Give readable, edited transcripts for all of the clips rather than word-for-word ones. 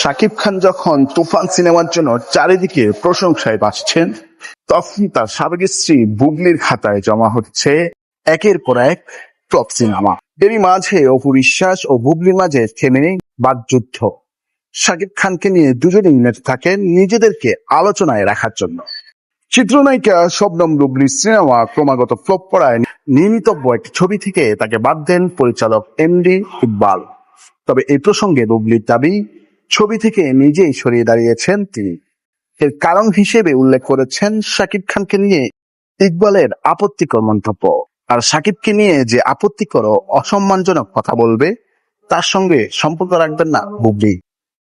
শাকিব খান যখন তুফান সিনেমার জন্য চারিদিকে প্রশংসায় ভাসছেন, তখন তার সাবেক স্ত্রী বুবলির খাতায় জমা হচ্ছে একের পর এক টপ সিনেমা। এরই মাঝে অপু বিশ্বাস ও বুবলির মাঝে থেমে নেই বাকযুদ্ধ। শাকিব খানকে নিয়ে দুজনেই মেতে থাকেন নিজেদেরকে আলোচনায় রাখার জন্য। চিত্রনায়িকা শবনম বুবলির সিনেমা ক্রমাগত ফ্লপ করায় নির্মিতব্য একটি ছবি থেকে তাকে বাদ দেন পরিচালক এমডি ইকবাল। তবে এই প্রসঙ্গে বুবলির দাবি, ছবি থেকে নিজেই সরিয়ে দাঁড়িয়েছেন তিনি। এর কারণ হিসেবে উল্লেখ করেছেন শাকিব খানকে নিয়ে ইকবালের আপত্তিকর মন্তব্য। আর শাকিবকে নিয়ে যে আপত্তিকর ও অসম্মানজনক কথা বলবে তার সঙ্গে সম্পর্ক রাখবেন না বুবলি।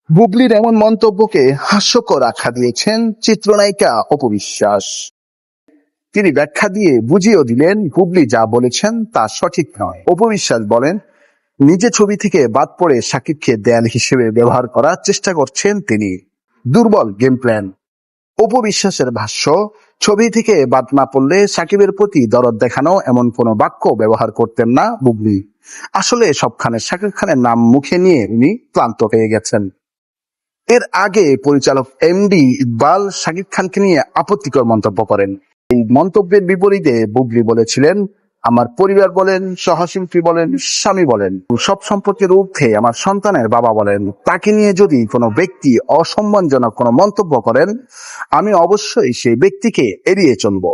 বুবলির এমন মন্তব্যকে হাস্যকর আখ্যা দিয়েছেন চিত্রনায়িকা অপু বিশ্বাস। তিনি ব্যাখ্যা দিয়ে বুঝিয়েও দিলেন বুবলি যা বলেছেন তা সঠিক নয়। অপু বিশ্বাস বলেন, নিজে ছবি থেকে বাদ পড়ে শাকিবকে দেয়াল হিসেবে ব্যবহার করার চেষ্টা করছেন তিনি। দুর্বল গেম প্ল্যান। অপু বিশ্বাসের ভাষ্য, ছবি থেকে বাদ না পড়লে শাকিবের প্রতি দরদ দেখানো এমন কোনো বাক্য ব্যবহার করতেন না বুবলি। আসলে সবখানে শাকিব খানের নাম মুখে নিয়ে উনি ক্লান্ত হয়ে গেছেন। এর আগে পরিচালক এমডি ইকবাল শাকিব খানকে নিয়ে আপত্তিকর মন্তব্য করেন। এই মন্তব্যের বিপরীতে বুবলি বলেছিলেন, আমার পরিবার বলেন, সহশিল্পী বলেন, স্বামী বলেন, সব সম্পর্কের ঊর্ধ্বে আমার সন্তানের বাবা বলেন, তাকে নিয়ে যদি কোনো ব্যক্তি অসম্মানজনক কোনো মন্তব্য করেন, আমি অবশ্যই সেই ব্যক্তিকে এড়িয়ে চলবো।